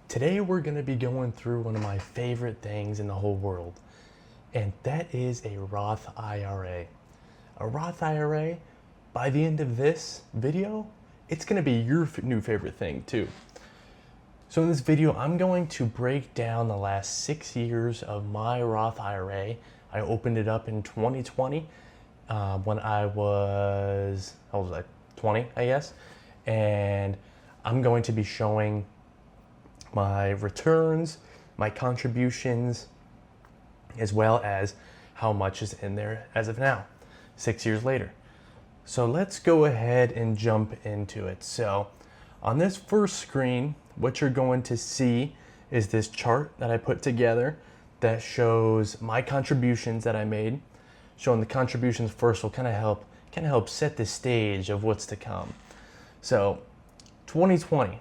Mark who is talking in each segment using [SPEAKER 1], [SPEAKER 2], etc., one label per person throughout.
[SPEAKER 1] Today we're going to be going through one of my favorite things in the whole world, and that is a Roth IRA. A Roth IRA, by the end of this video, it's going to be your new favorite thing too. So in this video, I'm going to break down the last 6 years of my Roth IRA. I opened it up in 2020 when I was 20, I guess. And I'm going to be showing my returns, my contributions, as well as how much is in there as of now, 6 years later. So let's go ahead and jump into it. So on this first screen, what you're going to see is this chart that I put together that shows my contributions that I made. Showing the contributions first will kind of help set the stage of what's to come. So 2020,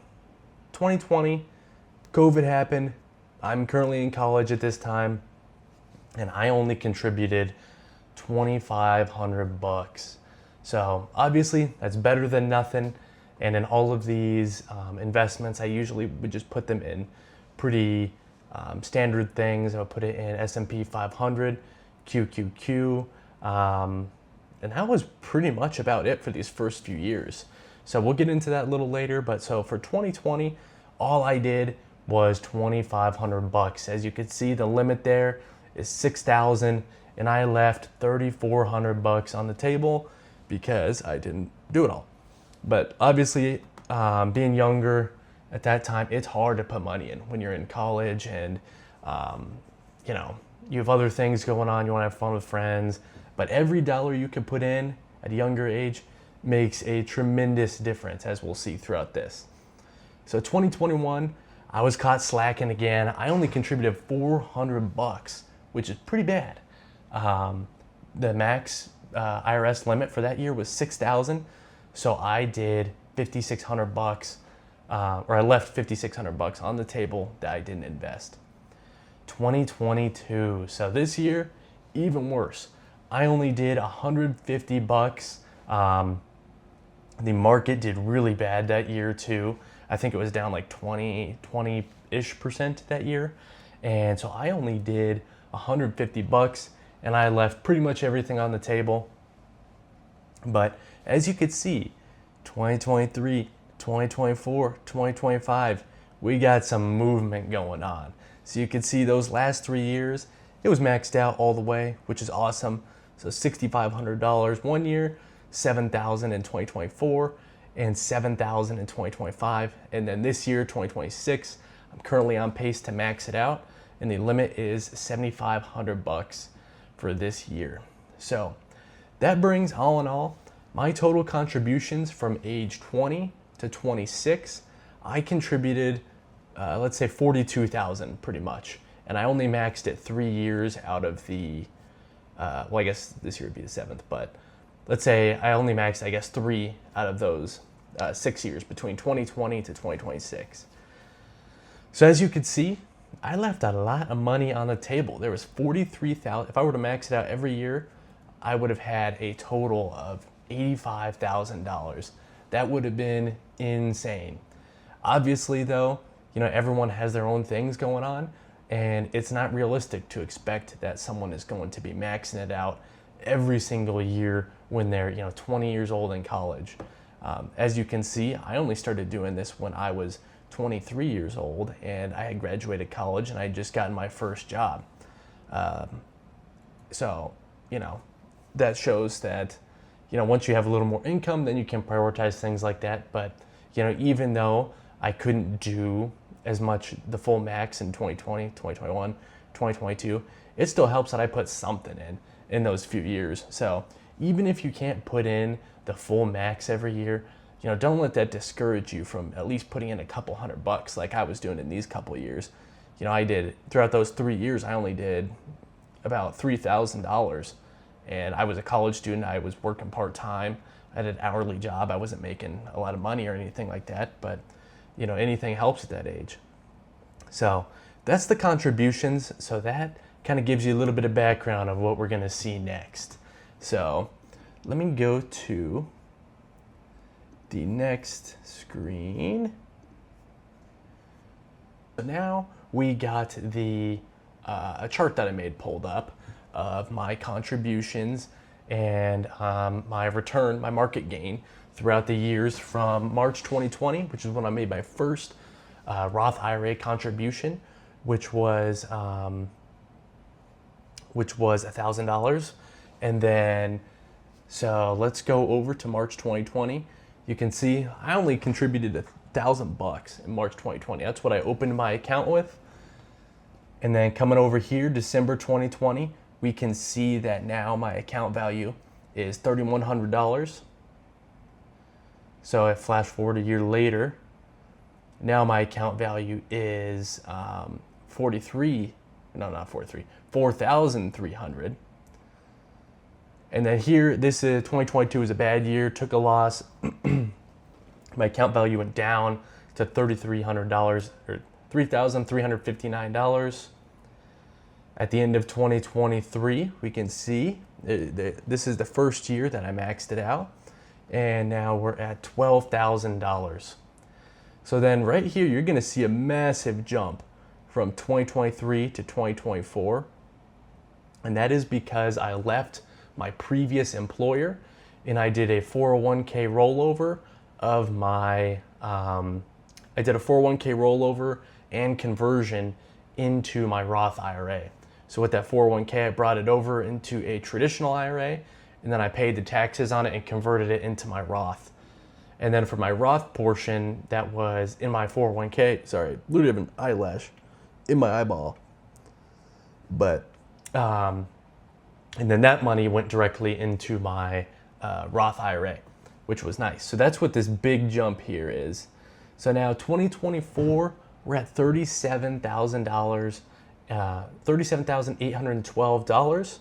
[SPEAKER 1] COVID happened. I'm currently in college at this time, and I only contributed $2,500. So obviously that's better than nothing. And in all of these investments, I usually would just put them in pretty standard things. I would put it in S&P 500, QQQ, and that was pretty much about it for these first few years. So we'll get into that a little later. But so for 2020, all I did was $2,500. As you can see, the limit there is $6,000, and I left $3,400 on the table because I didn't do it all. But obviously, being younger at that time, it's hard to put money in when you're in college, and you have other things going on. You want to have fun with friends, but every dollar you can put in at a younger age makes a tremendous difference, as we'll see throughout this. So 2021, I was caught slacking again. I only contributed $400, which is pretty bad. The max IRS limit for that year was $6,000, so I did $5,600, or I left $5,600 on the table that I didn't invest. 2022, so this year, even worse. I only did $150. The market did really bad that year too. I think it was down like 20-ish% that year. And so I only did $150, and I left pretty much everything on the table. But as you could see, 2023, 2024, 2025, we got some movement going on. So you can see those last 3 years, it was maxed out all the way, which is awesome. So $6,500 one year, $7,000 in 2024, and $7,000 in 2025. And then this year, 2026, I'm currently on pace to max it out, and the limit is $7,500 for this year. So that brings, all in all, my total contributions from age 20 to 26. I contributed, let's say $42,000 pretty much. And I only maxed it 3 years out of the, I guess this year would be the 7th, but let's say I only maxed, 3 out of those 6 years between 2020 to 2026. So as you can see, I left a lot of money on the table. There was $43,000. If I were to max it out every year, I would have had a total of $85,000. That would have been insane. Obviously though, everyone has their own things going on, and it's not realistic to expect that someone is going to be maxing it out every single year when they're 20 years old in college. As you can see, I only started doing this when I was 23 years old, and I had graduated college and I had just gotten my first job. So that shows that once you have a little more income, then you can prioritize things like that. But even though I couldn't do as much, the full max in 2020, 2021, 2022, it still helps that I put something in those few years. So even if you can't put in the full max every year, don't let that discourage you from at least putting in a couple $100 like I was doing in these couple of years. I did, throughout those 3 years, I only did about $3,000. And I was a college student. I was working part-time. I had an hourly job. I wasn't making a lot of money or anything like that, but anything helps at that age. So that's the contributions. So that kind of gives you a little bit of background of what we're going to see next. So let me go to the next screen. So now we got the a chart that I made pulled up of my contributions and my return, my market gain throughout the years from March 2020, which is when I made my first Roth IRA contribution, which was $1,000, and then so let's go over to March 2020. You can see I only contributed $1,000 in March 2020. That's what I opened my account with. And then coming over here, December 2020, we can see that now my account value is $3,100. So I flash forward a year later, now my account value is 4,300. And then here, this is 2022 is a bad year, took a loss. My account value went down to $3,300 or $3,359. At the end of 2023, we can see this is the first year that I maxed it out, and now we're at $12,000. So then right here, you're gonna see a massive jump from 2023 to 2024, and that is because I left my previous employer and I did a 401k rollover of my, I did a 401k rollover and conversion into my Roth IRA. So with that 401k, I brought it over into a traditional IRA, and then I paid the taxes on it and converted it into my Roth. And then for my Roth portion that was in my 401k, sorry, literally have an eyelash in my eyeball. But, and then that money went directly into my Roth IRA, which was nice. So that's what this big jump here is. So now 2024, we're at $37,000, $37,812.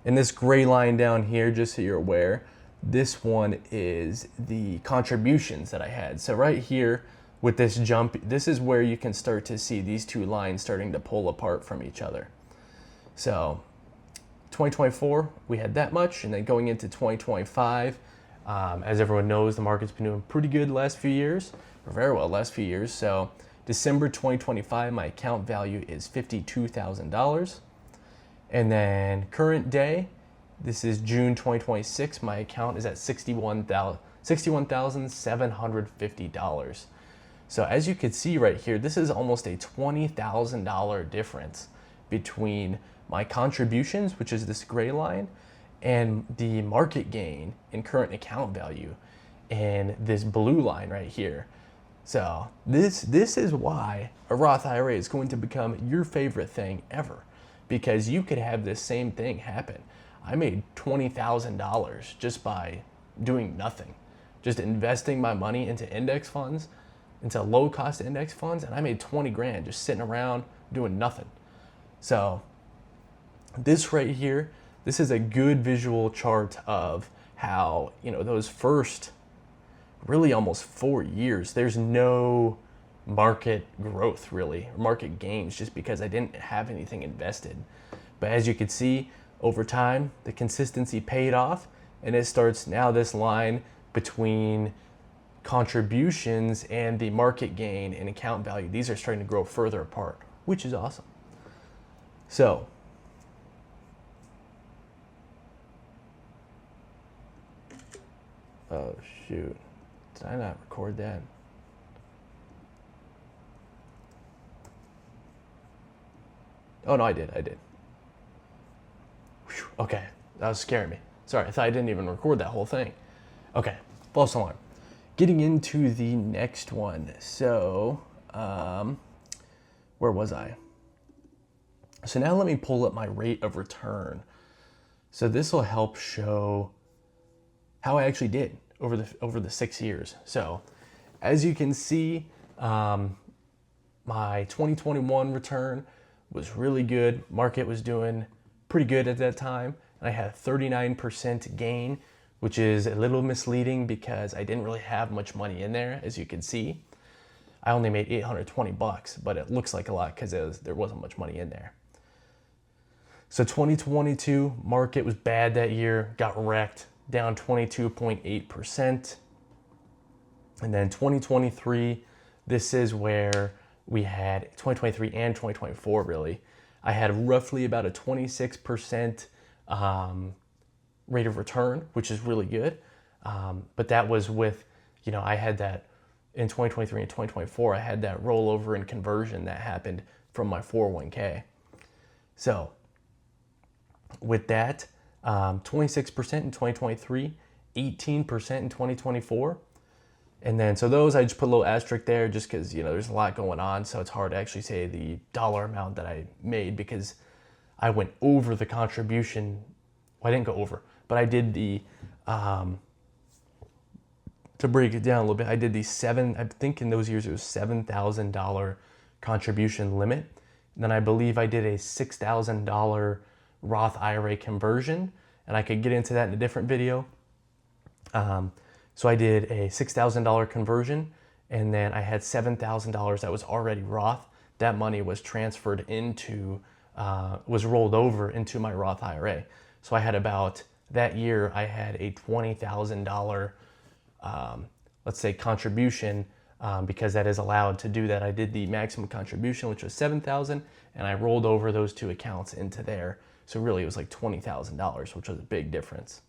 [SPEAKER 1] And this gray line down here, just so you're aware, this one is the contributions that I had. So right here with this jump, this is where you can start to see these two lines starting to pull apart from each other. So 2024, we had that much, and then going into 2025, as everyone knows, the market's been doing pretty good the last few years, or very well the last few years. So December 2025, my account value is $52,000. And then current day, this is June 2026, my account is at $61,750. So as you can see right here, this is almost a $20,000 difference between my contributions, which is this gray line, and the market gain in current account value in this blue line right here. So this is why a Roth IRA is going to become your favorite thing ever, because you could have this same thing happen. I made $20,000 just by doing nothing, just investing my money into index funds, into low cost index funds, and I made 20 grand just sitting around doing nothing. So this right here, this is a good visual chart of how, you know, those first really almost 4 years, there's no market growth really, or market gains, just because I didn't have anything invested. But as you can see, over time, the consistency paid off, and it starts now this line between contributions and the market gain and account value. These are starting to grow further apart, which is awesome. So, oh shoot, did I not record that? Oh no, I did. Whew, okay, that was scaring me. Sorry, I thought I didn't even record that whole thing. Okay, false alarm. Getting into the next one. So, where was I? So now let me pull up my rate of return. So this will help show how I actually did over the 6 years. So as you can see, my 2021 return was really good. Market was doing pretty good at that time. And I had a 39% gain, which is a little misleading because I didn't really have much money in there, as you can see. I only made $820, but it looks like a lot because there wasn't much money in there. So 2022, market was bad that year, got wrecked, down 22.8%. And then 2023, this is where we had 2023 and 2024 really. I had roughly about a 26% rate of return, which is really good. But that was with, I had that in 2023 and 2024, I had that rollover and conversion that happened from my 401k. So with that, 26% in 2023, 18% in 2024. And then, so those, I just put a little asterisk there just because, there's a lot going on. So it's hard to actually say the dollar amount that I made because I went over the contribution. Well, I didn't go over, but I did the, to break it down a little bit, I did the I think in those years it was $7,000 contribution limit. And then I believe I did a $6,000 Roth IRA conversion, and I could get into that in a different video. So I did a $6,000 conversion, and then I had $7,000 that was already Roth. That money was transferred into, was rolled over into my Roth IRA. So I had that year I had a $20,000, let's say contribution, because that is allowed to do that. I did the maximum contribution, which was $7,000, and I rolled over those two accounts into there. So really it was like $20,000, which was a big difference.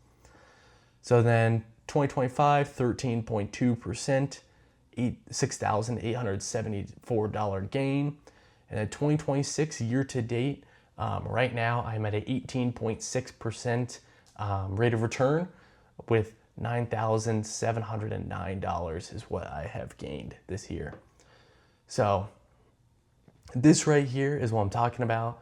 [SPEAKER 1] So then 2025, 13.2%, $6,874 gain. And then 2026 year to date, right now I'm at a 18.6% rate of return with $9,709 is what I have gained this year. So this right here is what I'm talking about.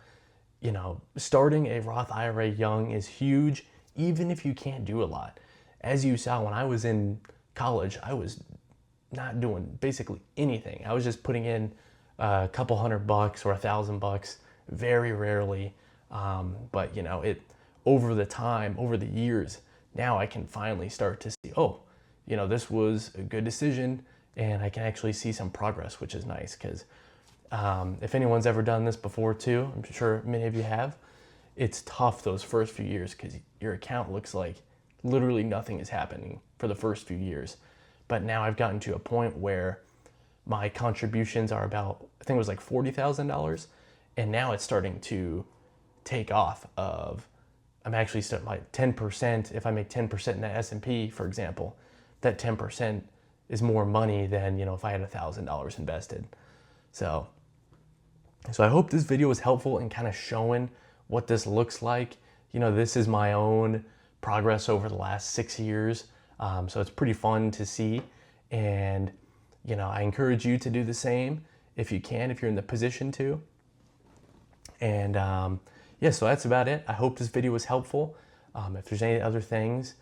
[SPEAKER 1] Starting a Roth IRA young is huge, even if you can't do a lot. As you saw, when I was in college, I was not doing basically anything. I was just putting in a couple $100 or $1,000 very rarely. But it over the years, now I can finally start to see, this was a good decision, and I can actually see some progress, which is nice because if anyone's ever done this before too, I'm sure many of you have, it's tough those first few years because your account looks like literally nothing is happening for the first few years. But now I've gotten to a point where my contributions are about, I think it was like $40,000, and now it's starting to take off I'm actually starting my 10%. If I make 10% in the S&P, for example, that 10% is more money than, if I had $1,000 invested. So I hope this video was helpful in kind of showing what this looks like. This is my own progress over the last 6 years. So it's pretty fun to see. And, I encourage you to do the same if you can, if you're in the position to. And so that's about it. I hope this video was helpful. If there's any other things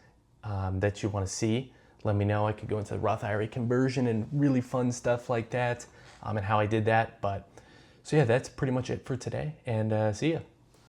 [SPEAKER 1] that you want to see, let me know. I could go into the Roth IRA conversion and really fun stuff like that, and how I did that. But so yeah, that's pretty much it for today, and see ya.